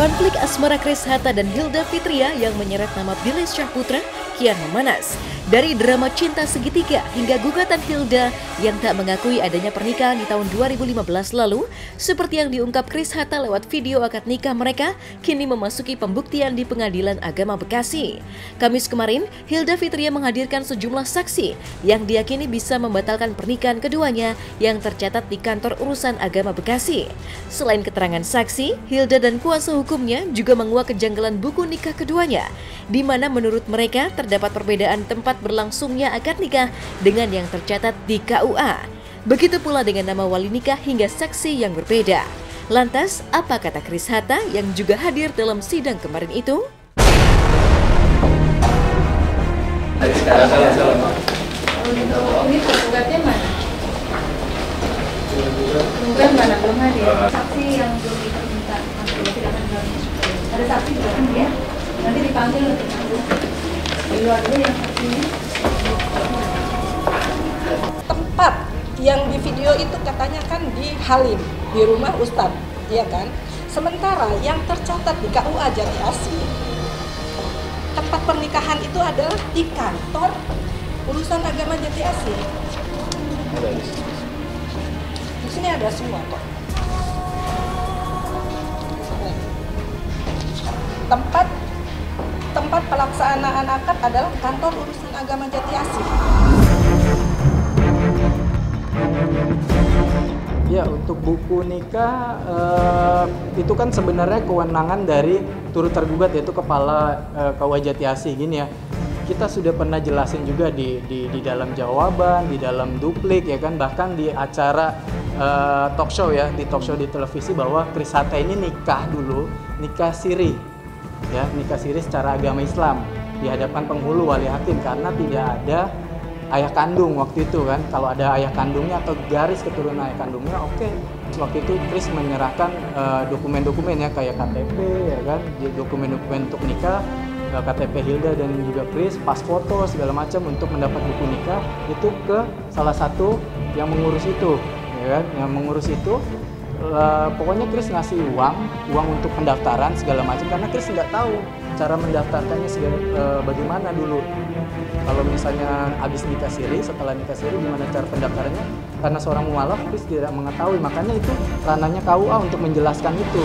Konflik asmara Chris Hatta dan Hilda Fitria yang menyeret nama Billy Syahputra kian memanas. Dari drama cinta segitiga hingga gugatan Hilda yang tak mengakui adanya pernikahan di tahun 2015 lalu, seperti yang diungkap Chris Hatta lewat video akad nikah mereka, kini memasuki pembuktian di Pengadilan Agama Bekasi. Kamis kemarin, Hilda Fitria menghadirkan sejumlah saksi yang diyakini bisa membatalkan pernikahan keduanya yang tercatat di Kantor Urusan Agama Bekasi. Selain keterangan saksi, Hilda dan kuasa hukumnya juga menguak kejanggalan buku nikah keduanya, di mana menurut mereka terdapat perbedaan tempat berlangsungnya akad nikah dengan yang tercatat di KUA. Begitu pula dengan nama wali nikah hingga saksi yang berbeda. Lantas, apa kata Chris Hatta yang juga hadir dalam sidang kemarin itu? Ini tergugatnya mana? Tergugat mana? Belum hadir. Saksi yang belum diminta ada saksi juga kan ya? Nanti dipanggil untuk di luar dulu yang saksinya. Tempat yang di video itu katanya kan di Halim, di rumah Ustadz, ya kan? Sementara yang tercatat di KUA Jati Asih, tempat pernikahan itu adalah di Kantor Urusan Agama Jati Asih. Di sini ada semua kok. Tempat pelaksanaan akad adalah Kantor Urusan Agama Jati Asih. Ya, untuk buku nikah itu kan sebenarnya kewenangan dari turut tergugat, yaitu Kepala KUA Jati Asih gini ya. Kita sudah pernah jelasin juga di dalam jawaban, di dalam duplik ya kan, bahkan di acara talk show ya, di talk show di televisi bahwa Chris Hatta ini nikah dulu, nikah siri. Ya, nikah siri secara agama Islam di hadapan penghulu wali hakim karena tidak ada ayah kandung waktu itu kan. Kalau ada ayah kandungnya atau garis keturunan ayah kandungnya, oke. Waktu itu Chris menyerahkan dokumen-dokumen ya kayak KTP ya kan, dokumen-dokumen untuk nikah, KTP Hilda dan juga Chris, pas foto segala macam untuk mendapat buku nikah itu ke salah satu yang mengurus itu, ya kan, yang mengurus itu. Pokoknya Chris ngasih uang untuk pendaftaran segala macam karena Chris nggak tahu cara mendaftarkannya bagaimana dulu. Kalau misalnya habis nikah siri, setelah nikah siri gimana cara pendaftarannya? Karena seorang mualaf, Chris tidak mengetahui, makanya itu ranahnya KUA untuk menjelaskan itu.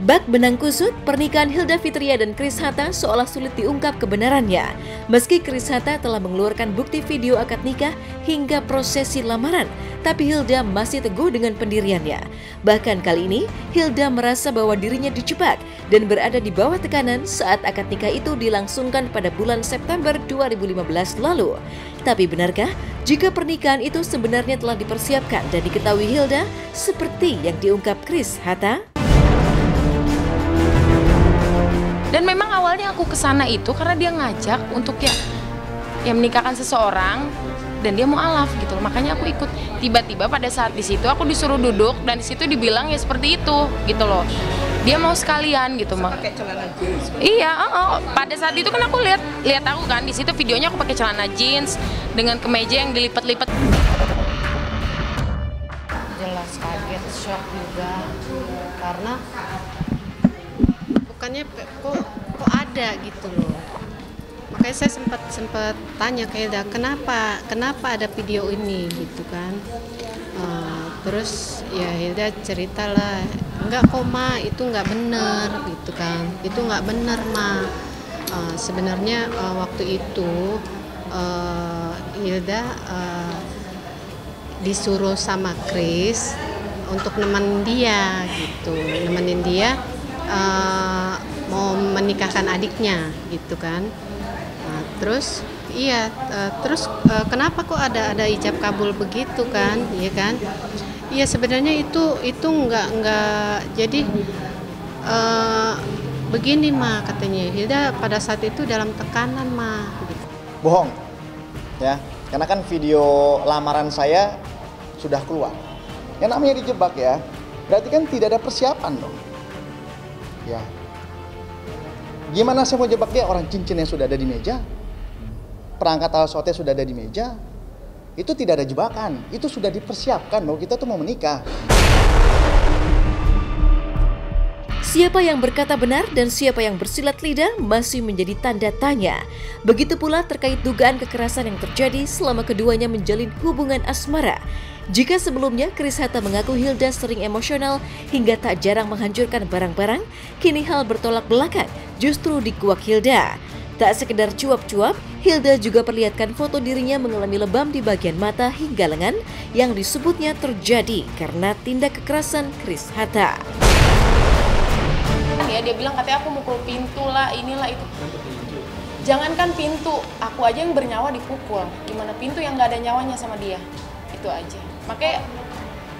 Bak benang kusut, pernikahan Hilda Fitria dan Chris Hatta seolah sulit diungkap kebenarannya. Meski Chris Hatta telah mengeluarkan bukti video akad nikah hingga prosesi lamaran, tapi Hilda masih teguh dengan pendiriannya. Bahkan kali ini, Hilda merasa bahwa dirinya dijebak dan berada di bawah tekanan saat akad nikah itu dilangsungkan pada bulan September 2015 lalu. Tapi benarkah jika pernikahan itu sebenarnya telah dipersiapkan dan diketahui Hilda seperti yang diungkap Chris Hatta? Dan memang awalnya aku kesana itu karena dia ngajak untuk ya menikahkan seseorang dan dia mau alaf gitu loh. Makanya aku ikut. Tiba-tiba pada saat di situ aku disuruh duduk dan di situ dibilang ya seperti itu gitu loh. Dia mau sekalian gitu mah. Pakai celana jeans. Iya, pada saat itu kan aku lihat aku kan di situ videonya aku pakai celana jeans dengan kemeja yang dilipat-lipat. Jelas kaget, shock juga karena bukannya kok ada gitu loh. Makanya saya sempat tanya ke Hilda, kenapa ada video ini gitu kan. Terus ya Hilda ceritalah, enggak kok Ma, itu enggak benar gitu kan, itu enggak benar Ma. Sebenarnya waktu itu Hilda disuruh sama Chris untuk nemenin dia gitu, nemenin dia mau menikahkan adiknya gitu kan. Terus kenapa kok ada ijab kabul begitu kan, ya kan? Iya sebenarnya itu enggak jadi begini Ma katanya, Hilda pada saat itu dalam tekanan Ma gitu. Bohong ya, karena kan video lamaran saya sudah keluar. Yang namanya dijebak ya, berarti kan tidak ada persiapan dong. Ya, gimana saya mau jebak dia? Orang cincinnya sudah ada di meja, perangkat alat sholatnya sudah ada di meja. Itu tidak ada jebakan, itu sudah dipersiapkan bahwa kita tuh mau menikah. Siapa yang berkata benar dan siapa yang bersilat lidah masih menjadi tanda tanya. Begitu pula terkait dugaan kekerasan yang terjadi selama keduanya menjalin hubungan asmara. Jika sebelumnya Chris Hatta mengaku Hilda sering emosional hingga tak jarang menghancurkan barang-barang, kini hal bertolak belakang justru dikuak Hilda. Tak sekedar cuap-cuap, Hilda juga perlihatkan foto dirinya mengalami lebam di bagian mata hingga lengan yang disebutnya terjadi karena tindak kekerasan Chris Hatta. Ya, dia bilang katanya aku mukul pintu lah, inilah itu. Jangankan pintu, aku aja yang bernyawa dipukul. Gimana pintu yang nggak ada nyawanya sama dia? Itu aja.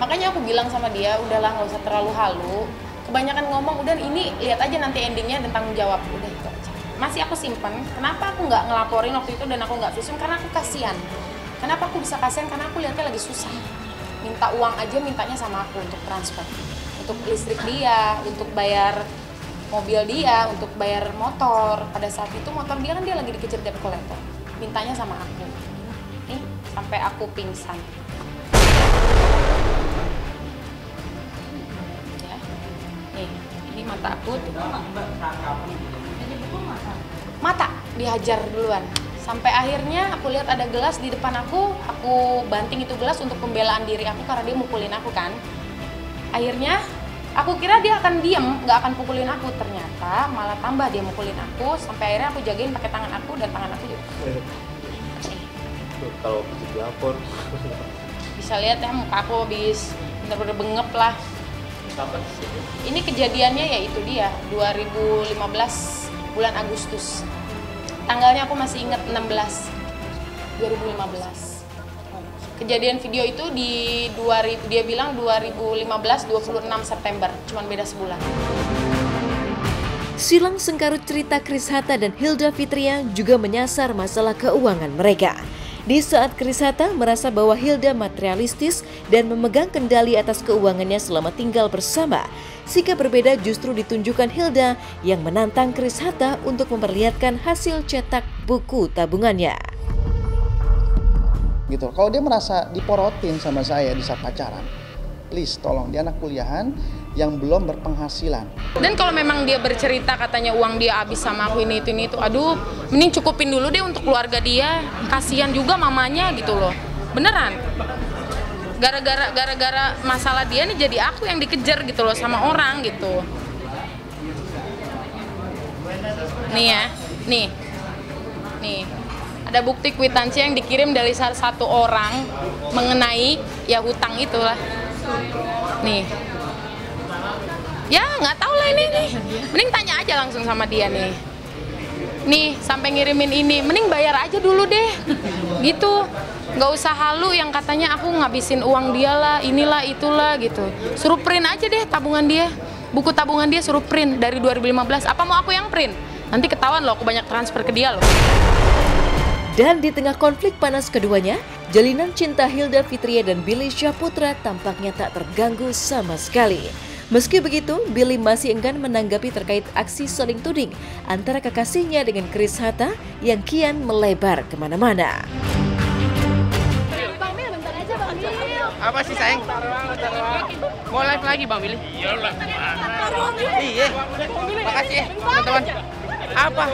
Makanya aku bilang sama dia, udahlah nggak usah terlalu halu. Kebanyakan ngomong, udah ini lihat aja nanti endingnya dan tanggung jawab. Udah itu aja. Masih aku simpan. Kenapa aku nggak ngelaporin waktu itu dan aku nggak visum? Karena aku kasihan. Kenapa aku bisa kasihan? Karena aku lihatnya lagi susah. Minta uang aja mintanya sama aku untuk transfer. Untuk listrik dia, untuk bayar mobil dia, untuk bayar motor. Pada saat itu motor dia kan dia lagi dikejar debt collector. Mintanya sama aku. Nih, sampai aku pingsan. Ya. Nih, ini mata aku. Mata dihajar duluan. Sampai akhirnya aku lihat ada gelas di depan aku banting itu gelas untuk pembelaan diri aku karena dia mukulin aku kan. Akhirnya aku kira dia akan diem, nggak akan pukulin aku. Ternyata malah tambah dia mukulin aku. Sampai akhirnya aku jagain pakai tangan aku dan tangan aku juga. Kalau lapor Bisa lihat ya muka aku habis bener-bener bengep lah. Ini kejadiannya ya itu dia 2015 bulan Agustus. Tanggalnya aku masih ingat 16 2015. Kejadian video itu dia bilang 2015 26 September, cuman beda sebulan. Silang sengkarut cerita Chris Hatta dan Hilda Fitria juga menyasar masalah keuangan mereka. Di saat Chris Hatta merasa bahwa Hilda materialistis dan memegang kendali atas keuangannya selama tinggal bersama, sikap berbeda justru ditunjukkan Hilda yang menantang Chris Hatta untuk memperlihatkan hasil cetak buku tabungannya. Gitu. Kalau dia merasa diporotin sama saya di saat pacaran, please tolong, dia anak kuliahan yang belum berpenghasilan. Dan kalau memang dia bercerita katanya uang dia habis sama aku ini itu, aduh, mending cukupin dulu deh untuk keluarga dia. Kasihan juga mamanya gitu loh. Beneran. Gara-gara masalah dia nih jadi aku yang dikejar gitu loh sama orang gitu. Nih ya, nih. Ada bukti kwitansi yang dikirim dari salah satu orang mengenai ya hutang itulah. Nih. Ya nggak tahu lah ini nih. Mending tanya aja langsung sama dia nih. Nih sampai ngirimin ini, mending bayar aja dulu deh. Gitu. Nggak usah halu yang katanya aku ngabisin uang dia lah, inilah itulah gitu. Suruh print aja deh tabungan dia. Buku tabungan dia suruh print dari 2015. Apa mau aku yang print? Nanti ketahuan loh aku banyak transfer ke dia loh. Dan di tengah konflik panas keduanya, jalinan cinta Hilda Fitria dan Billy Syahputra tampaknya tak terganggu sama sekali. Meski begitu, Billy masih enggan menanggapi terkait aksi saling tuding antara kekasihnya dengan Chris Hatta yang kian melebar kemana-mana. Bang Mil, bentar aja Bang Mil. Apa sih sayang? Mau live lagi Bang Billy? Iya. Makasih ya teman-teman. Apa?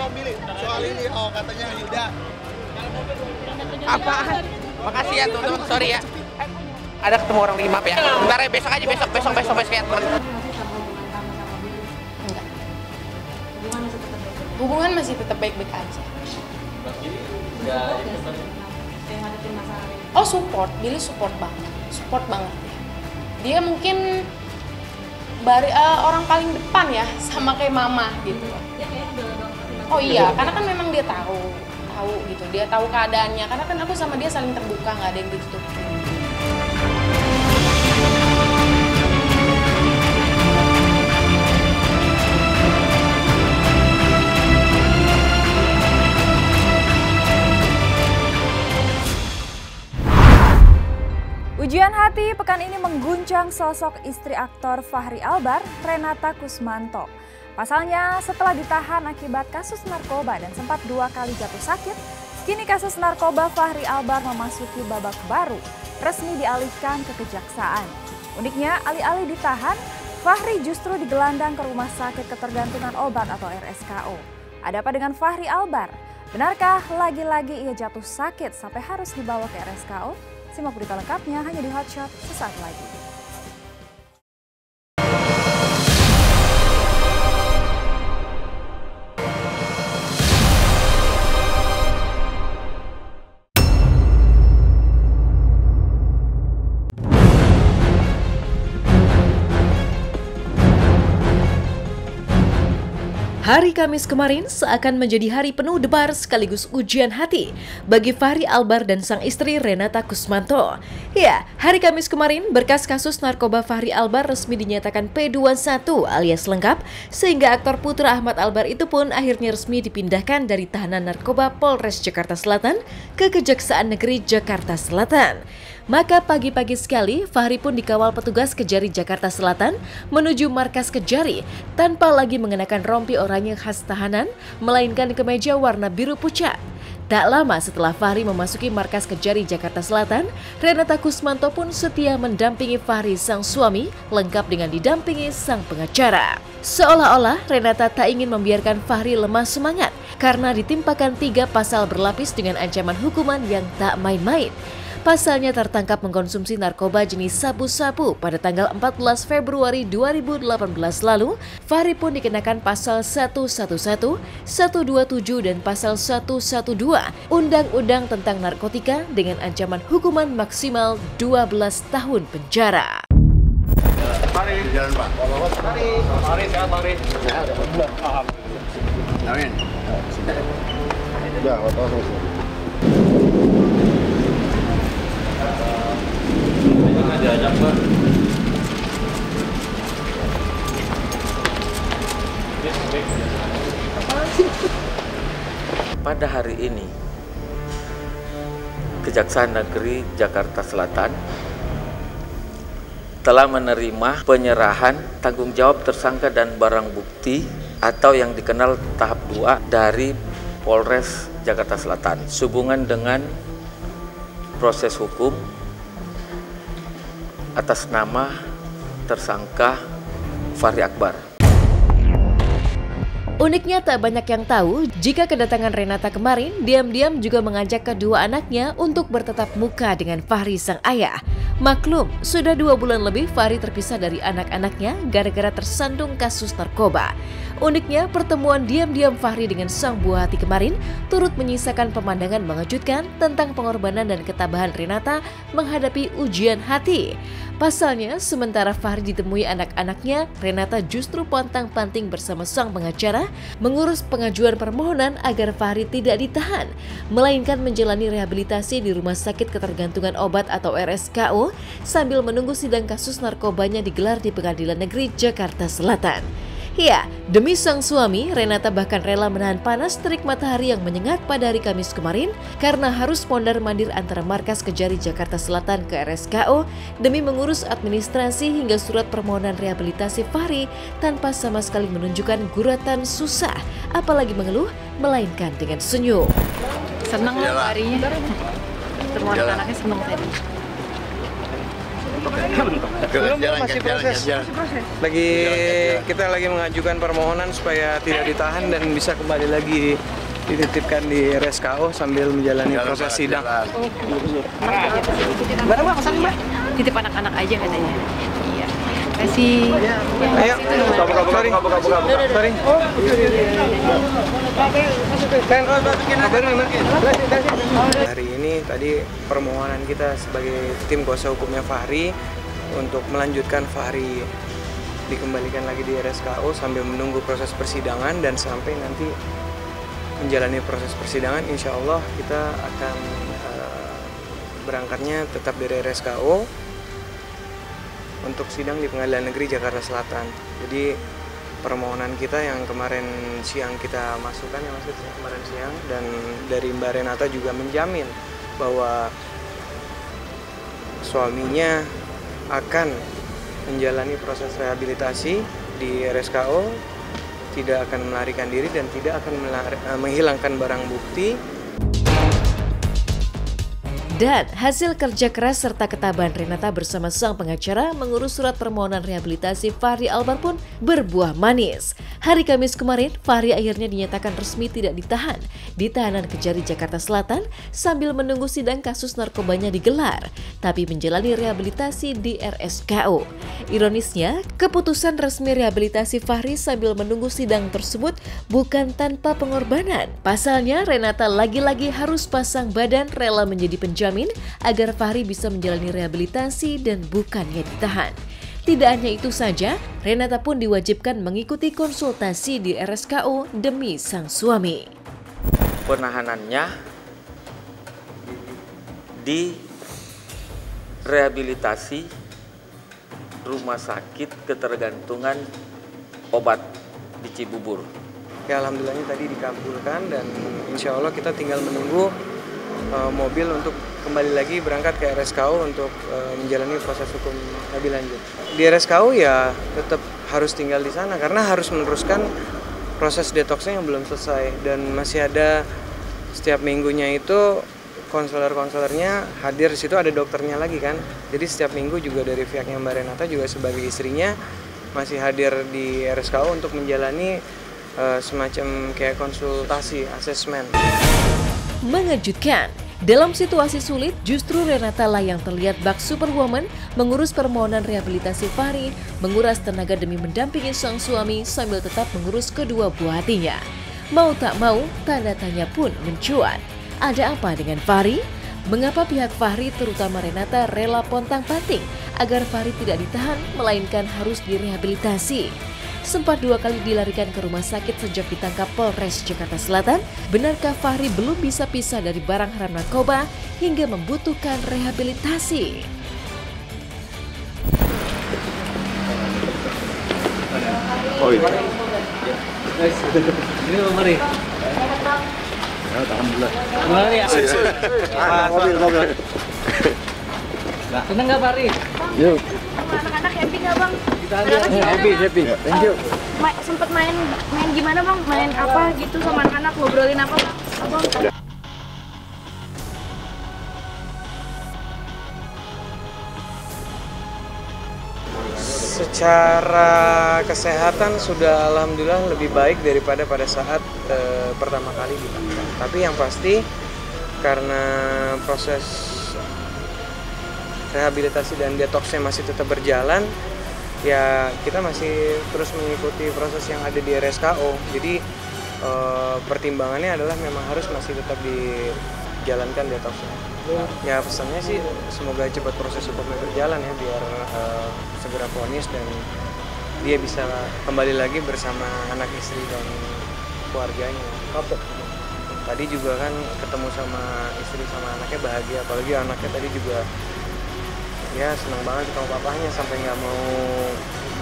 Soal ini, katanya Hilda. Apaan? Makasih ya teman-teman, sorry ya. Ada ketemu orang lagi, maaf ya. Bentar ya, besok aja, besok ya teman. Enggak. Hubungan masih tetap baik-baik aja. Oh support, Billy support banget. Dia mungkin orang paling depan ya, sama kayak mama gitu. Oh iya, karena kan memang dia tahu gitu, dia tahu keadaannya. Karena kan aku sama dia saling terbuka, nggak ada yang ditutup. Ujian hati pekan ini mengguncang sosok istri aktor Fachri Albar, Renata Kusmanto. Pasalnya, setelah ditahan akibat kasus narkoba dan sempat 2 kali jatuh sakit, kini kasus narkoba Fachri Albar memasuki babak baru, resmi dialihkan ke kejaksaan. Uniknya, alih-alih ditahan, Fahri justru digelandang ke Rumah Sakit Ketergantungan Obat atau RSKO. Ada apa dengan Fahri Albar? Benarkah lagi-lagi ia jatuh sakit sampai harus dibawa ke RSKO? Simak berita lengkapnya hanya di Hotshot sesaat lagi. Hari Kamis kemarin seakan menjadi hari penuh debar sekaligus ujian hati bagi Fahri Albar dan sang istri Renata Kusmanto. Ya, hari Kamis kemarin berkas kasus narkoba Fahri Albar resmi dinyatakan P21 alias lengkap, sehingga aktor putra Ahmad Albar itu pun akhirnya resmi dipindahkan dari tahanan narkoba Polres Jakarta Selatan ke Kejaksaan Negeri Jakarta Selatan. Maka pagi-pagi sekali, Fahri pun dikawal petugas Kejari Jakarta Selatan menuju markas Kejari tanpa lagi mengenakan rompi oranye khas tahanan, melainkan kemeja warna biru pucat. Tak lama setelah Fahri memasuki markas Kejari Jakarta Selatan, Renata Kusmanto pun setia mendampingi Fahri sang suami, lengkap dengan didampingi sang pengacara. Seolah-olah Renata tak ingin membiarkan Fahri lemah semangat karena ditimpakan 3 pasal berlapis dengan ancaman hukuman yang tak main-main. Pasalnya tertangkap mengkonsumsi narkoba jenis sabu-sabu pada tanggal 14 Februari 2018 lalu. Fahri pun dikenakan pasal 111, 127 dan pasal 112 Undang-Undang tentang Narkotika dengan ancaman hukuman maksimal 12 tahun penjara. Mari, jalan Pak. Mari, sehat Mari. Sehat. Amin. Ya, pada hari ini, Kejaksaan Negeri Jakarta Selatan telah menerima penyerahan tanggung jawab tersangka dan barang bukti atau yang dikenal tahap 2 dari Polres Jakarta Selatan sehubungan dengan proses hukum atas nama tersangka Fahri Albar. Uniknya tak banyak yang tahu jika kedatangan Renata kemarin diam-diam juga mengajak kedua anaknya untuk bertatap muka dengan Fahri sang ayah. Maklum, sudah 2 bulan lebih Fahri terpisah dari anak-anaknya gara-gara tersandung kasus narkoba. Uniknya, pertemuan diam-diam Fahri dengan sang buah hati kemarin turut menyisakan pemandangan mengejutkan tentang pengorbanan dan ketabahan Renata menghadapi ujian hati. Pasalnya, sementara Fahri ditemui anak-anaknya, Renata justru pontang-panting bersama sang pengacara mengurus pengajuan permohonan agar Fahri tidak ditahan, melainkan menjalani rehabilitasi di Rumah Sakit Ketergantungan Obat atau RSKO sambil menunggu sidang kasus narkobanya digelar di Pengadilan Negeri Jakarta Selatan. Ya, demi sang suami, Renata bahkan rela menahan panas terik matahari yang menyengat pada hari Kamis kemarin karena harus mondar-mandir antara markas Kejari Jakarta Selatan ke RSKO demi mengurus administrasi hingga surat permohonan rehabilitasi Fahri tanpa sama sekali menunjukkan guratan susah, apalagi mengeluh, melainkan dengan senyum. Seneng lah Fahrinya, semua anak-anaknya seneng tadi. Belum masih proses. Kita lagi mengajukan permohonan supaya tidak ditahan dan bisa kembali lagi dititipkan di RSKO sambil menjalani proses sidang. Barang Mbak, pesan Mbak. Titip anak-anak aja katanya. Iya. Kasih. Ayo. Sorry. Hari ini tadi permohonan kita sebagai tim kuasa hukumnya Fahri untuk melanjutkan Fahri dikembalikan lagi di RSKO sambil menunggu proses persidangan, dan sampai nanti menjalani proses persidangan insya Allah kita akan berangkatnya tetap dari RSKO untuk sidang di Pengadilan Negeri Jakarta Selatan. Jadi permohonan kita yang kemarin siang kita masukkan, ya maksudnya kemarin siang, dan dari Mbak Renata juga menjamin bahwa suaminya akan menjalani proses rehabilitasi di RSKO, tidak akan melarikan diri dan tidak akan menghilangkan barang bukti. Dan hasil kerja keras serta ketabahan Renata bersama sang pengacara mengurus surat permohonan rehabilitasi Fahri Albar pun berbuah manis. Hari Kamis kemarin, Fahri akhirnya dinyatakan resmi tidak ditahan di tahanan Kejari Jakarta Selatan sambil menunggu sidang kasus narkobanya digelar, tapi menjalani rehabilitasi di RSKO. Ironisnya, keputusan resmi rehabilitasi Fahri sambil menunggu sidang tersebut bukan tanpa pengorbanan. Pasalnya, Renata lagi-lagi harus pasang badan rela menjadi penjamin agar Fahri bisa menjalani rehabilitasi dan bukannya ditahan. Tidak hanya itu saja, Renata pun diwajibkan mengikuti konsultasi di RSKO demi sang suami. Penahanannya di rehabilitasi Rumah Sakit Ketergantungan Obat di Cibubur. Ya, alhamdulillahnya tadi dikabulkan dan insya Allah kita tinggal menunggu mobil untuk kembali lagi berangkat ke RSKO untuk menjalani proses hukum lebih lanjut. Di RSKO ya tetap harus tinggal di sana karena harus meneruskan proses detoksnya yang belum selesai dan masih ada setiap minggunya itu konselor-konselornya hadir. Di situ ada dokternya lagi kan. Jadi setiap minggu juga dari pihaknya Mbak Renata juga sebagai istrinya masih hadir di RSKO untuk menjalani semacam kayak konsultasi, asesmen. Mengejutkan, dalam situasi sulit justru Renata lah yang terlihat bak superwoman mengurus permohonan rehabilitasi Fahri, menguras tenaga demi mendampingi sang suami sambil tetap mengurus kedua buah hatinya. Mau tak mau, tanda tanya pun mencuat. Ada apa dengan Fahri? Mengapa pihak Fahri terutama Renata rela pontang-panting agar Fahri tidak ditahan melainkan harus direhabilitasi? Sempat 2 kali dilarikan ke rumah sakit sejak ditangkap Polres Jakarta Selatan, benarkah Fahri belum bisa pisah dari barang haram narkoba hingga membutuhkan rehabilitasi? Oh iya. Ini mari. Alhamdulillah. Mari ya. Mobil. Senang nggak Fahri? Yuk. Anak-anak happy nggak Bang? Happy. Thank you. Sempet main gimana Bang? Main apa gitu sama anak-anak, ngobrolin apa Bang? Secara kesehatan sudah alhamdulillah lebih baik daripada pada saat pertama kali ditangkap. Tapi yang pasti karena proses rehabilitasi dan detoksnya masih tetap berjalan, ya kita masih terus mengikuti proses yang ada di RSKO. Jadi pertimbangannya adalah memang harus masih tetap dijalankan detoksnya. Ya pesannya sih semoga cepat proses hukumnya berjalan ya biar segera vonis dan dia bisa kembali lagi bersama anak istri dan keluarganya. Tadi juga kan ketemu sama istri sama anaknya bahagia, apalagi anaknya tadi juga ya senang banget ketemu papahnya sampai nggak mau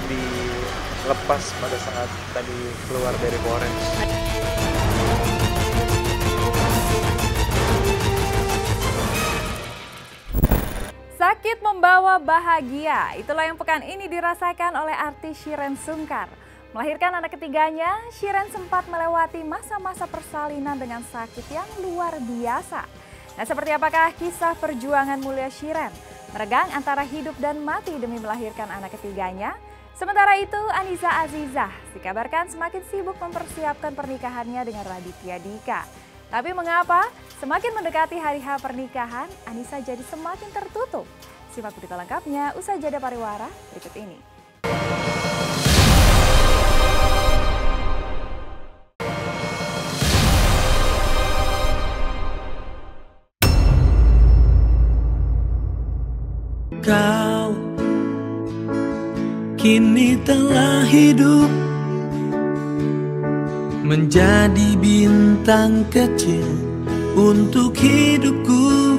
dilepas pada saat tadi keluar dari Polres. Sakit membawa bahagia, itulah yang pekan ini dirasakan oleh artis Shireen Sungkar. Melahirkan anak ketiganya, Shireen sempat melewati masa-masa persalinan dengan sakit yang luar biasa. Nah, seperti apakah kisah perjuangan mulia Shireen meregang antara hidup dan mati demi melahirkan anak ketiganya? Sementara itu, Anissa Azizah dikabarkan semakin sibuk mempersiapkan pernikahannya dengan Raditya Dika. Tapi mengapa semakin mendekati hari H pernikahan, Anissa jadi semakin tertutup? Simak berita lengkapnya usai jeda pariwara berikut ini. Kau kini telah hidup menjadi bintang kecil untuk hidupku.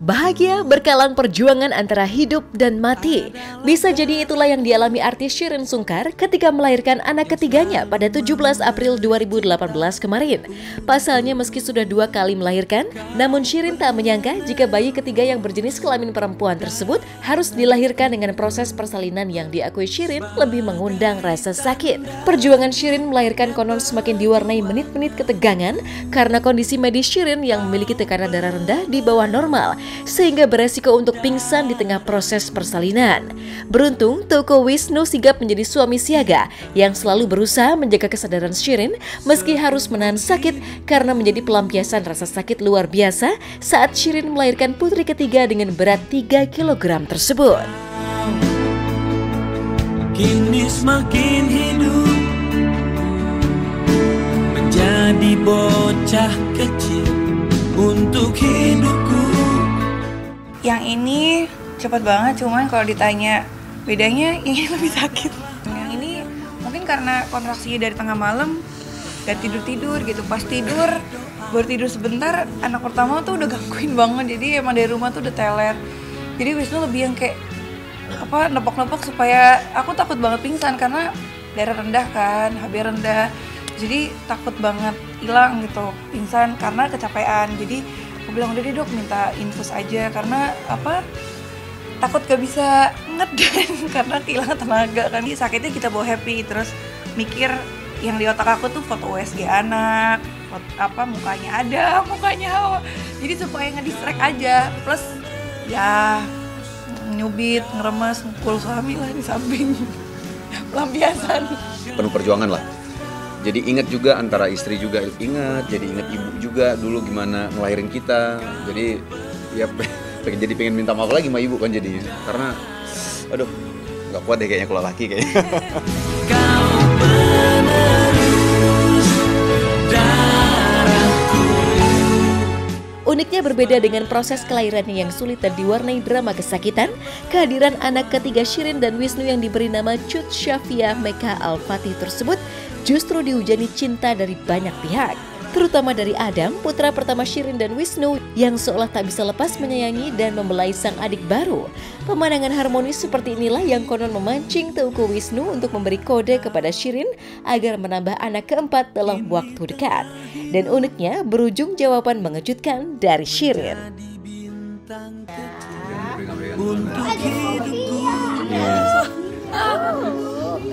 Bahagia berkalang perjuangan antara hidup dan mati. Bisa jadi itulah yang dialami artis Shireen Sungkar ketika melahirkan anak ketiganya pada 17 April 2018 kemarin. Pasalnya meski sudah 2 kali melahirkan, namun Shireen tak menyangka jika bayi ketiga yang berjenis kelamin perempuan tersebut harus dilahirkan dengan proses persalinan yang diakui Shireen lebih mengundang rasa sakit. Perjuangan Shireen melahirkan konon semakin diwarnai menit-menit ketegangan karena kondisi medis Shireen yang memiliki tekanan darah rendah di bawah normal, sehingga beresiko untuk pingsan di tengah proses persalinan. Beruntung, Teuku Wisnu sigap menjadi suami siaga yang selalu berusaha menjaga kesadaran Shireen meski harus menahan sakit karena menjadi pelampiasan rasa sakit luar biasa saat Shireen melahirkan putri ketiga dengan berat 3 kg tersebut. Kini semakin hidup menjadi bocah kecil untuk hidupku. Yang ini cepat banget, cuman kalau ditanya bedanya yang ini lebih sakit. Yang ini mungkin karena kontraksinya dari tengah malam, gak tidur-tidur gitu. Pas tidur, baru tidur sebentar, anak pertama tuh udah gangguin banget. Jadi emang dari rumah tuh udah teler. Jadi Wisnu lebih yang kayak nepok-nepok supaya aku takut banget pingsan karena darah rendah kan, HB rendah. Jadi takut banget hilang gitu, pingsan karena kecapean. Jadi aku bilang udah deh dok, minta infus aja karena takut gak bisa ngeden karena kehilangan tenaga kan. Jadi sakitnya kita bawa happy, terus mikir yang di otak aku tuh foto USG anak, mukanya ada, mukanya hawa. Jadi supaya ngedistract aja, plus ya nyubit, ngeremes, mukul suami lah di samping. Pelampiasan. Penuh perjuangan lah. Jadi ingat juga antara istri juga ingat, jadi ingat ibu juga dulu gimana ngelahirin kita. Jadi ya pengen minta maaf lagi sama ibu kan jadi karena aduh nggak kuat deh kayaknya kalau laki kayaknya. Uniknya berbeda dengan proses kelahirannya yang sulit dan diwarnai drama kesakitan, kehadiran anak ketiga Shireen dan Wisnu yang diberi nama Cut Syafia Meka Al-Fatih tersebut justru dihujani cinta dari banyak pihak, terutama dari Adam, putra pertama Shireen dan Wisnu yang seolah tak bisa lepas menyayangi dan membelai sang adik baru. Pemandangan harmonis seperti inilah yang konon memancing Teuku Wisnu untuk memberi kode kepada Shireen agar menambah anak keempat dalam waktu dekat. Dan uniknya berujung jawaban mengejutkan dari Shireen.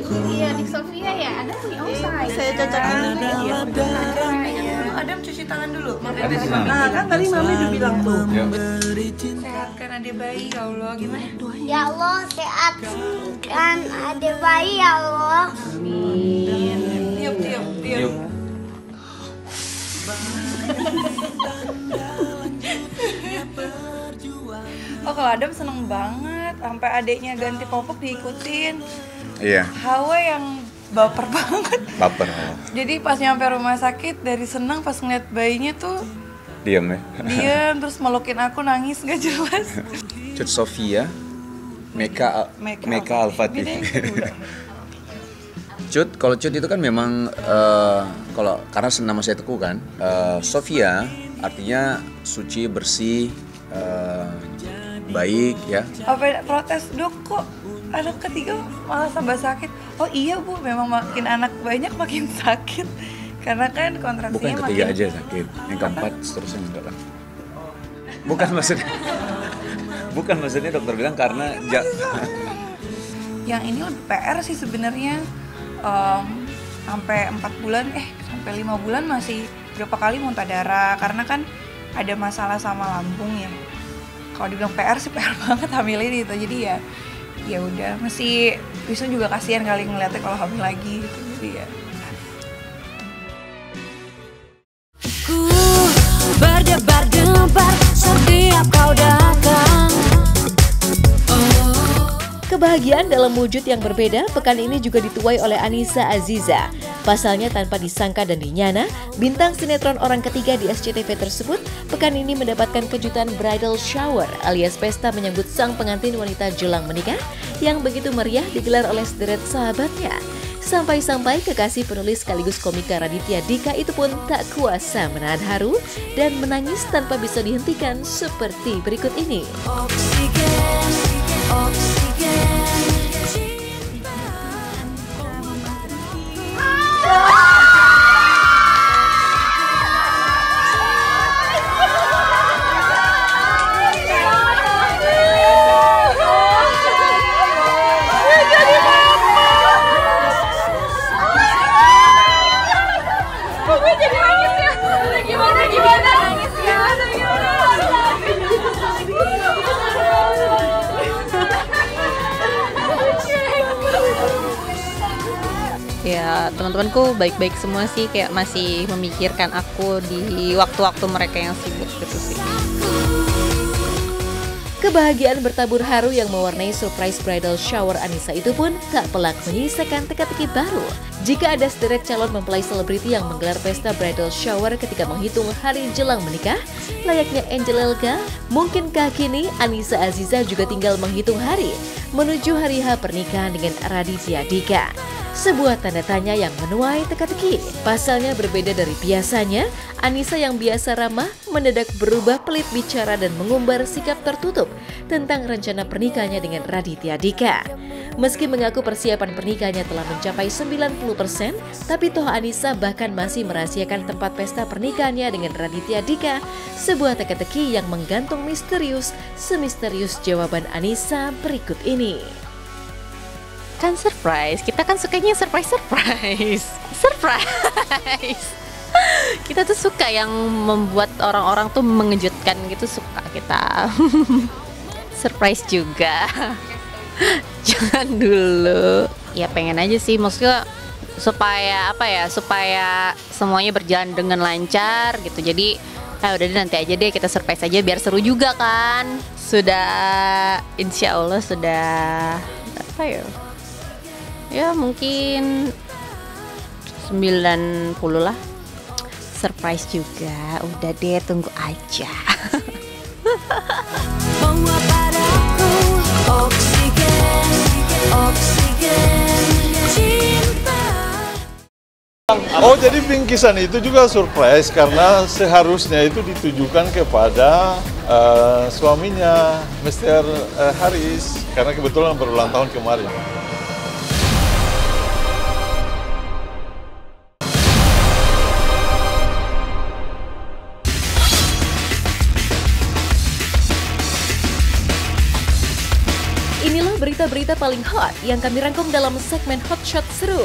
Iya, Dik Sofia ya, ada punya usai. Saya cocokkan dulu. Adam cuci tangan dulu. Nah, kan tadi Mami udah bilang tuh. Sehatkan adik bayi, ya Allah. Gimana doanya? Ya Allah, sehatkan adik bayi, ya Allah. Amin. Tiup. Oh, kalau Adam seneng banget, sampai adiknya ganti popok diikutin. Iya. Hawa yang baper banget. Baper. Jadi pas nyampe rumah sakit dari senang pas ngeliat bayinya tuh diam ya. Diam terus melukin aku nangis gak jelas. Cut Syafia Meka Al-Fatih. Kalau Cut itu kan memang kalau karena nama saya Teguh kan, Sofia artinya suci, bersih, baik ya. Apa protes dok kok anak ketiga malah tambah sakit? Oh iya Bu, memang makin anak banyak makin sakit karena kan kontraksinya bukan ketiga makin... aja sakit, yang keempat seterusnya enggak kan? Bukan maksudnya dokter bilang karena yang ini PR sih sebenarnya sampai 4 bulan sampai 5 bulan masih berapa kali muntah darah karena kan ada masalah sama lambung ya. Kalau dibilang PR sih PR banget hamil ini gitu. Jadi ya udah masih Wisnu juga kasihan kali ngeliatnya kalau hamil lagi gitu. Jadi ya ku berdebar-debar setiap kau datang. Kebahagiaan dalam wujud yang berbeda pekan ini juga dituai oleh Anissa Aziza. Pasalnya tanpa disangka dan dinyana, bintang sinetron orang ketiga di SCTV tersebut pekan ini mendapatkan kejutan bridal shower alias pesta menyambut sang pengantin wanita jelang menikah yang begitu meriah digelar oleh sederet sahabatnya. Sampai-sampai kekasih penulis sekaligus komika Raditya Dika itu pun tak kuasa menahan haru dan menangis tanpa bisa dihentikan seperti berikut ini. Oksigen, oksigen. Ya, teman-temanku baik-baik semua sih, kayak masih memikirkan aku di waktu-waktu mereka yang sibuk gitu sih. Kebahagiaan bertabur haru yang mewarnai surprise bridal shower Anissa itu pun tak pelak menyisakan teka-teki baru. Jika ada sederet calon mempelai selebriti yang menggelar pesta bridal shower ketika menghitung hari jelang menikah, layaknya Angel Elga, mungkinkah kini Anissa Aziza juga tinggal menghitung hari menuju hari H pernikahan dengan Raditya Dika? Sebuah tanda tanya yang menuai teka-teki. Pasalnya berbeda dari biasanya, Anissa yang biasa ramah mendadak berubah pelit bicara dan mengumbar sikap tertutup tentang rencana pernikahannya dengan Raditya Dika. Meski mengaku persiapan pernikahannya telah mencapai 90%, tapi toh Anissa bahkan masih merahasiakan tempat pesta pernikahannya dengan Raditya Dika. Sebuah teka-teki yang menggantung misterius, semisterius jawaban Anissa berikut ini. Kan surprise, kita kan sukanya surprise. Kita tuh suka yang membuat orang-orang tuh mengejutkan gitu, suka kita. Surprise juga. Jangan dulu. Ya pengen aja sih, maksudnya supaya supaya semuanya berjalan dengan lancar gitu. Jadi udah deh, nanti aja deh kita surprise aja biar seru juga kan. Sudah, insya Allah sudah ya mungkin 90 lah. Surprise juga, udah deh tunggu aja. Bawa padaku oksigen, oksigen cinta. Oh, jadi bingkisan itu juga surprise karena seharusnya itu ditujukan kepada suaminya, Mr. Haris, karena kebetulan berulang tahun kemarin. Inilah berita-berita paling hot yang kami rangkum dalam segmen Hot Shot Seru.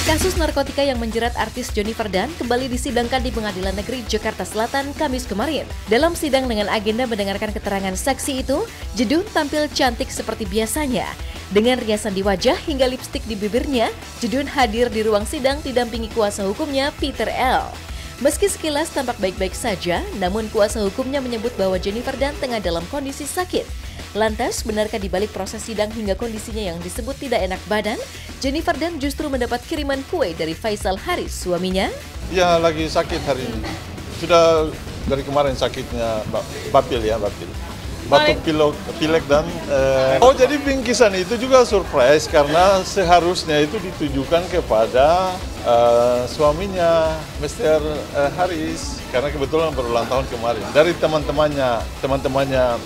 Kasus narkotika yang menjerat artis Johnny Ferdan kembali disidangkan di Pengadilan Negeri Jakarta Selatan Kamis kemarin. Dalam sidang dengan agenda mendengarkan keterangan saksi itu, Jedun tampil cantik seperti biasanya. Dengan riasan di wajah hingga lipstik di bibirnya, Jedun hadir di ruang sidang didampingi kuasa hukumnya Peter L. Meski sekilas tampak baik-baik saja, namun kuasa hukumnya menyebut bahwa Johnny Ferdan tengah dalam kondisi sakit. Lantas, benarkah di balik proses sidang hingga kondisinya yang disebut tidak enak badan, Johnny Ferdan justru mendapat kiriman kue dari Faisal Haris, suaminya? Ya, lagi sakit hari ini. Sudah dari kemarin sakitnya bapil. Batuk pilek dan... Oh, jadi bingkisan itu juga surprise karena seharusnya itu ditujukan kepada suaminya, Mr. Haris, karena kebetulan berulang tahun kemarin. Dari teman-temannya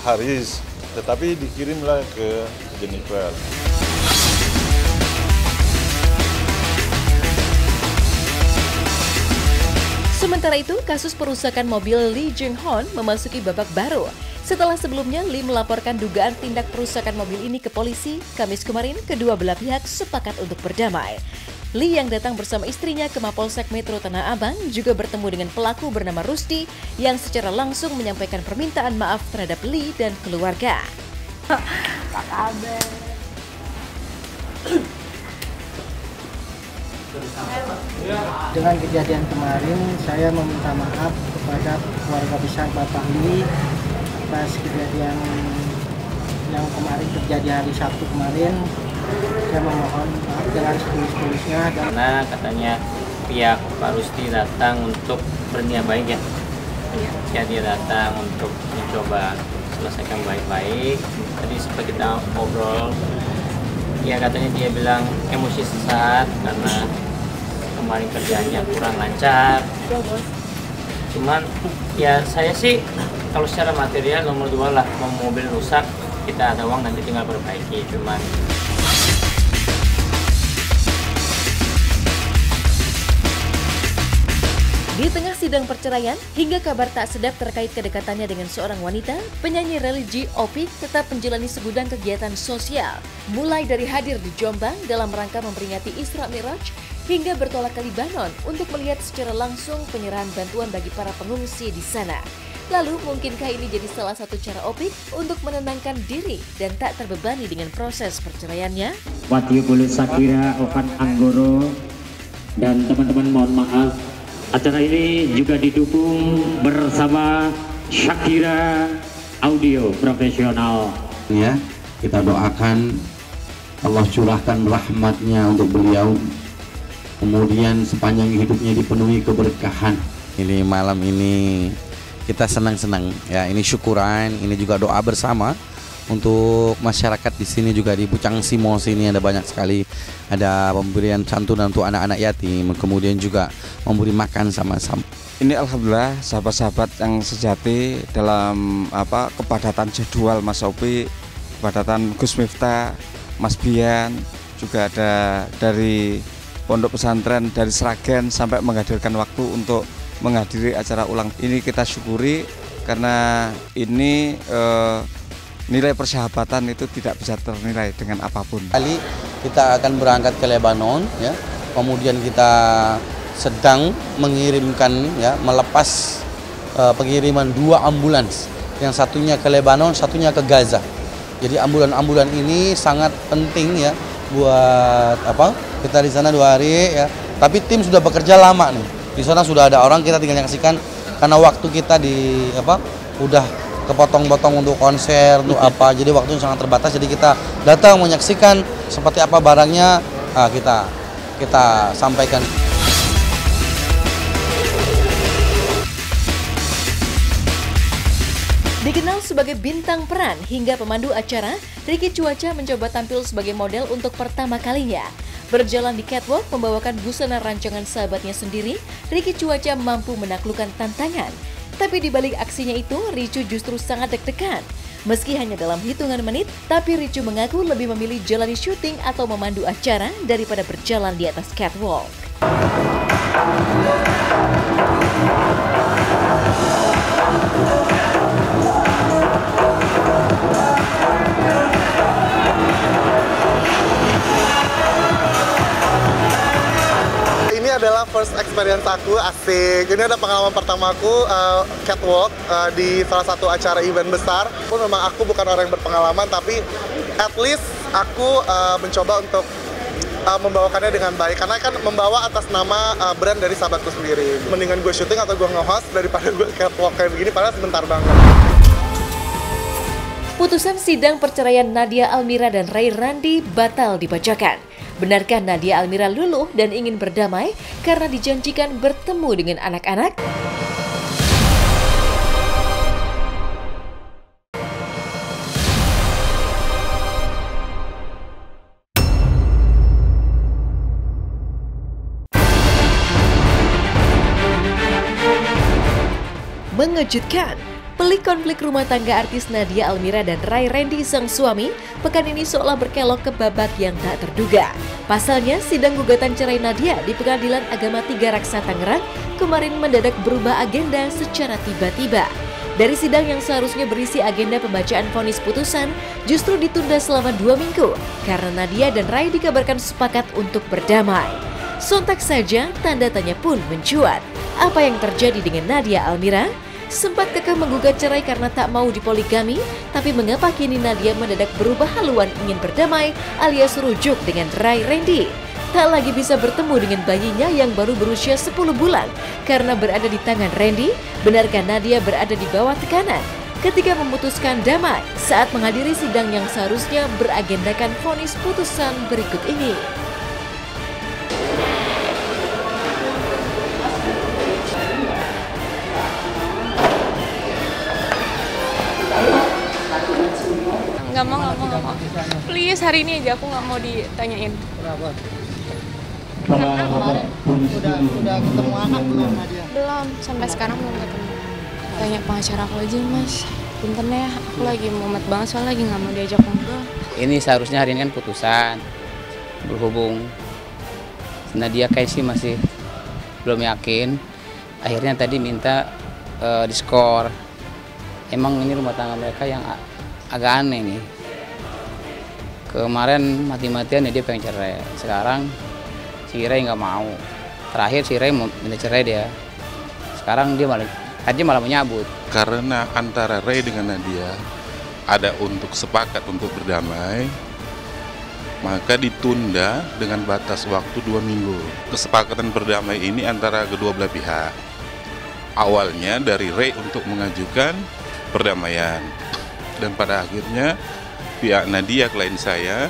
Haris, tetapi dikirimlah ke Jennifer. Sementara itu, kasus perusakan mobil Lee Jung Hon memasuki babak baru. Setelah sebelumnya Lee melaporkan dugaan tindak perusakan mobil ini ke polisi, Kamis kemarin kedua belah pihak sepakat untuk berdamai. Lee yang datang bersama istrinya ke Mapolsek Metro Tanah Abang juga bertemu dengan pelaku bernama Rusdi yang secara langsung menyampaikan permintaan maaf terhadap Lee dan keluarga. Apa kabar? Dengan kejadian kemarin, saya meminta maaf kepada keluarga besar Bapak Lee atas kejadian yang kemarin terjadi hari Sabtu kemarin. Saya memohon maaf dengan setulus-tulusnya. Karena katanya pihak Pak Rusdi datang untuk berniat baik ya. Ya dia datang untuk mencoba selesaikan baik-baik. Tadi sempat kita ngobrol, ya katanya dia bilang emosi sesaat karena kemarin kerjanya kurang lancar. Cuman ya saya sih kalau secara material nomor 2 lah, mau mobil rusak kita ada uang nanti tinggal perbaiki. Cuman di tengah sidang perceraian, hingga kabar tak sedap terkait kedekatannya dengan seorang wanita, penyanyi religi Opik tetap menjalani segudang kegiatan sosial. Mulai dari hadir di Jombang dalam rangka memperingati Isra Mi'raj, hingga bertolak ke Libanon untuk melihat secara langsung penyerahan bantuan bagi para pengungsi di sana. Lalu, mungkinkah ini jadi salah satu cara Opik untuk menenangkan diri dan tak terbebani dengan proses perceraiannya? Wati Kulit Sakira, Ovan Anggoro, dan teman-teman mohon maaf. Acara ini juga didukung bersama Shakira Audio Profesional. Ya, kita doakan Allah curahkan rahmatnya untuk beliau. Kemudian sepanjang hidupnya dipenuhi keberkahan. Ini malam ini kita senang-senang ya, ini syukuran, ini juga doa bersama untuk masyarakat di sini juga di Pucang Simo sini ada banyak sekali, ada pemberian santunan untuk anak-anak yatim, kemudian juga memberi makan sama-sama. Ini alhamdulillah sahabat-sahabat yang sejati dalam kepadatan jadwal Mas Opi, kepadatan Gus Miftah, Mas Bian, juga ada dari pondok pesantren dari Sragen sampai menghadirkan waktu untuk menghadiri acara ulang. Ini kita syukuri karena ini nilai persahabatan itu tidak bisa ternilai dengan apapun. Kali kita akan berangkat ke Lebanon ya. Kemudian kita sedang mengirimkan ya, melepas pengiriman 2 ambulans. Yang satunya ke Lebanon, satunya ke Gaza. Jadi ambulan-ambulan ini sangat penting ya buat kita di sana 2 hari ya. Tapi tim sudah bekerja lama nih. Di sana sudah ada orang, kita tinggal menyaksikan karena waktu kita udah kepotong-potong untuk konser, untuk apa, jadi waktunya sangat terbatas, jadi kita datang menyaksikan seperti apa barangnya, kita sampaikan. Dikenal sebagai bintang peran hingga pemandu acara, Ricky Cuaca mencoba tampil sebagai model untuk pertama kalinya. Berjalan di catwalk membawakan busana rancangan sahabatnya sendiri, Ricky Cuaca mampu menaklukkan tantangan. Tapi di balik aksinya itu, Ricu justru sangat deg-degan. Meski hanya dalam hitungan menit, tapi Ricu mengaku lebih memilih jalani syuting atau memandu acara daripada berjalan di atas catwalk. Adalah first experience aku, asik. Ini adalah pengalaman pertamaku catwalk di salah satu acara event besar. Pun memang aku bukan orang yang berpengalaman, tapi at least aku mencoba untuk membawakannya dengan baik. Karena kan membawa atas nama brand dari sahabatku sendiri. Mendingan gue syuting atau gue nge-host daripada gue catwalk kayak begini, padahal sebentar banget. Putusan sidang perceraian Nadia Almira dan Ray Randi batal dibacakan. Benarkah Nadia Almira luluh dan ingin berdamai karena dijanjikan bertemu dengan anak-anak? Mengejutkan! Pelik konflik rumah tangga artis Nadia Almira dan Ray Randi sang suami pekan ini seolah berkelok ke babak yang tak terduga. Pasalnya, sidang gugatan cerai Nadia di Pengadilan Agama 3 Raksa Tangerang kemarin mendadak berubah agenda secara tiba-tiba. Dari sidang yang seharusnya berisi agenda pembacaan vonis putusan justru ditunda selama 2 minggu karena Nadia dan Ray dikabarkan sepakat untuk berdamai. Sontak saja tanda tanya pun mencuat. Apa yang terjadi dengan Nadia Almira? Sempat kekeh menggugat cerai karena tak mau dipoligami, tapi mengapa kini Nadia mendadak berubah haluan ingin berdamai alias rujuk dengan Ray Randi? Tak lagi bisa bertemu dengan bayinya yang baru berusia 10 bulan karena berada di tangan Randi. Benarkah Nadia berada di bawah tekanan ketika memutuskan damai saat menghadiri sidang yang seharusnya beragendakan vonis putusan berikut ini? please hari ini aja, aku nggak mau ditanyain. Kenapa? Karena kemarin Udah ketemu anak belum Nadia? belum, sampai sekarang belum ketemu. Tanya pengacara aku aja, Mas. Punten ya, aku lagi mumet banget soalnya lagi nggak mau diajak ngobrol. Ini seharusnya hari ini kan putusan berhubung Nadia kayak sih masih belum yakin. Akhirnya tadi minta diskor. Emang ini rumah tangga mereka yang agak aneh nih. Kemarin mati-matian ya dia pengen cerai. Sekarang si Ray nggak mau. Terakhir si Ray mau minta cerai dia. Sekarang dia malah menyabut. Karena antara Ray dengan Nadia ada untuk sepakat untuk berdamai, maka ditunda dengan batas waktu 2 minggu. Kesepakatan berdamai ini antara kedua belah pihak. Awalnya dari Ray untuk mengajukan perdamaian, dan pada akhirnya pihak Nadia klien saya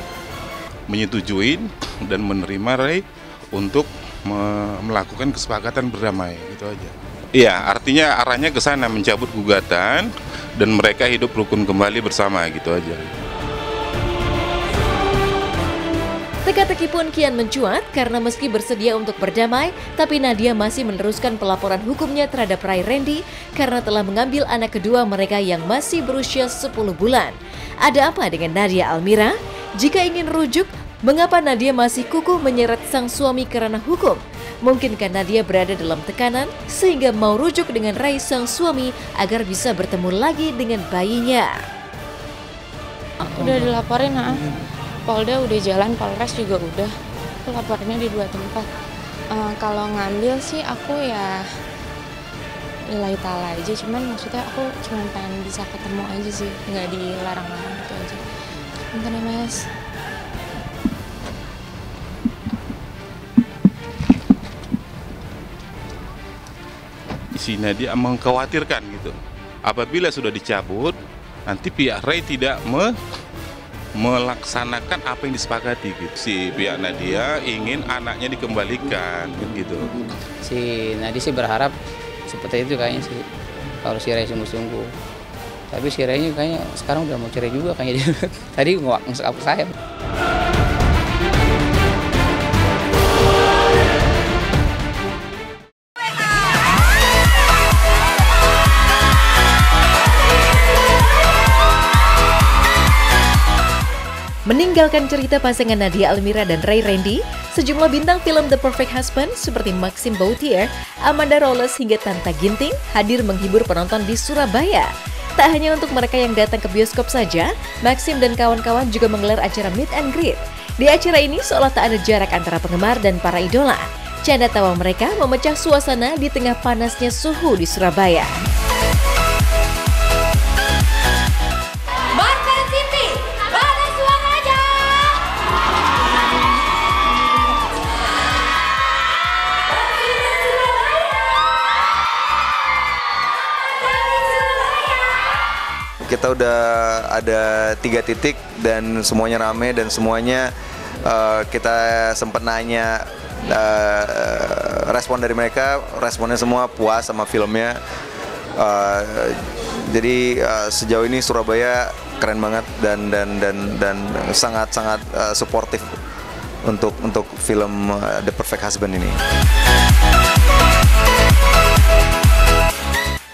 menyetujui dan menerima Ray untuk melakukan kesepakatan berdamai, gitu aja. Iya, artinya arahnya ke sana, mencabut gugatan dan mereka hidup rukun kembali bersama, gitu aja. Teka-teki pun kian mencuat karena meski bersedia untuk berdamai, tapi Nadia masih meneruskan pelaporan hukumnya terhadap Ray Randy karena telah mengambil anak kedua mereka yang masih berusia 10 bulan. Ada apa dengan Nadia Almira? Jika ingin rujuk, mengapa Nadia masih kukuh menyeret sang suami ke ranah hukum? Mungkinkah Nadia berada dalam tekanan sehingga mau rujuk dengan Ray sang suami agar bisa bertemu lagi dengan bayinya? Udah dilaporin, Polda udah jalan, Polres juga udah. Aku laporinnya di 2 tempat. Kalau ngambil sih aku ya lillahi ta'ala aja, cuman maksudnya aku cuma pengen bisa ketemu aja sih, nggak dilarang-larang gitu aja. Bentar ya, Mas. Si Nadia mengkhawatirkan gitu. Apabila sudah dicabut, nanti pihak Ray tidak melaksanakan apa yang disepakati gitu. Si pihak Nadia ingin anaknya dikembalikan gitu. Si Nadia sih berharap seperti itu kayaknya sih, kalau si Ray sungguh-sungguh. Tapi si Ray kayaknya sekarang udah mau cerai juga kayaknya dia. Tadi nggak apa saya. Meninggalkan cerita pasangan Nadia Almira dan Ray Randy, sejumlah bintang film The Perfect Husband seperti Maxim Bautier, Amanda Rolles hingga Tanta Ginting hadir menghibur penonton di Surabaya. Tak hanya untuk mereka yang datang ke bioskop saja, Maxim dan kawan-kawan juga menggelar acara meet and greet. Di acara ini seolah tak ada jarak antara penggemar dan para idola. Canda tawa mereka memecah suasana di tengah panasnya suhu di Surabaya. Kita udah ada 3 titik dan semuanya rame dan semuanya kita sempat nanya respon dari mereka, responnya semua puas sama filmnya. Jadi sejauh ini Surabaya keren banget dan sangat suportif untuk film The Perfect Husband ini.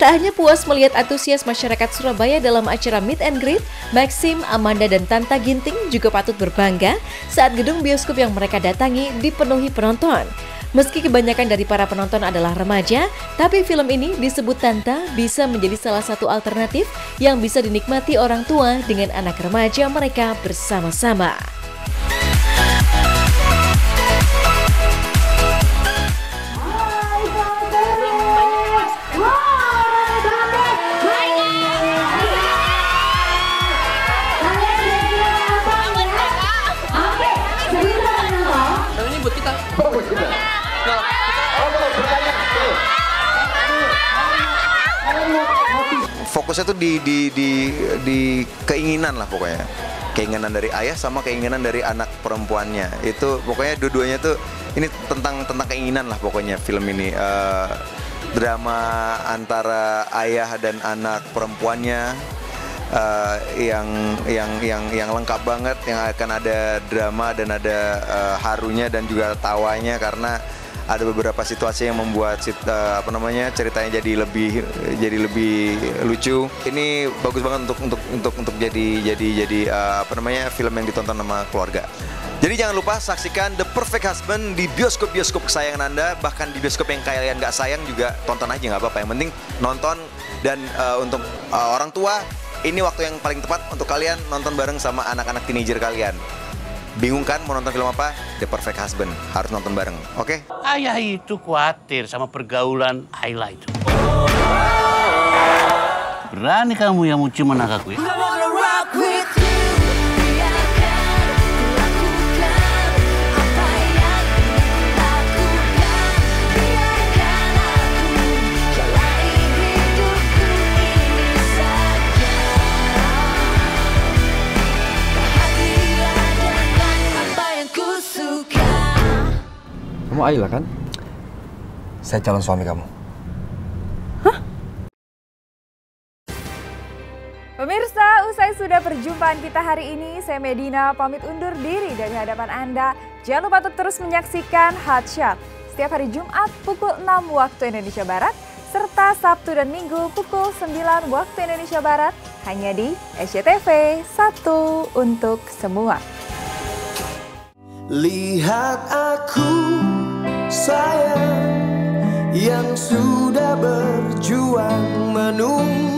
Tak hanya puas melihat antusias masyarakat Surabaya dalam acara meet and greet, Maxim, Amanda, dan Tanta Ginting juga patut berbangga saat gedung bioskop yang mereka datangi dipenuhi penonton. Meski kebanyakan dari para penonton adalah remaja, tapi film ini disebut Tanta bisa menjadi salah satu alternatif yang bisa dinikmati orang tua dengan anak remaja mereka bersama-sama. Fokusnya tuh di keinginan lah pokoknya, keinginan dari ayah sama keinginan dari anak perempuannya. Itu pokoknya dua-duanya tuh ini tentang keinginan lah pokoknya film ini. Drama antara ayah dan anak perempuannya, yang lengkap banget, yang akan ada drama dan ada harunya dan juga tawanya karena ada beberapa situasi yang membuat ceritanya jadi lebih lucu. Ini bagus banget untuk jadi film yang ditonton sama keluarga. Jadi jangan lupa saksikan The Perfect Husband di bioskop-bioskop kesayangan Anda, bahkan di bioskop yang kalian nggak sayang juga tonton aja nggak apa-apa. Yang penting nonton, dan untuk orang tua ini waktu yang paling tepat untuk kalian nonton bareng sama anak-anak teenager kalian. Bingung kan mau nonton film apa? The Perfect Husband, harus nonton bareng, oke? Ayah itu khawatir sama pergaulan Ayla itu. Berani kamu yang mau ciuman anakku ya? Kamu Ayla kan? Saya calon suami kamu. Pemirsa, usai sudah perjumpaan kita hari ini, saya Medina pamit undur diri dari hadapan Anda. Jangan lupa untuk terus menyaksikan Hot Shot setiap hari Jumat pukul 6 waktu Indonesia Barat, serta Sabtu dan Minggu pukul 9 waktu Indonesia Barat, hanya di SCTV, satu untuk semua. Lihat aku, sayang, yang sudah berjuang menunggu.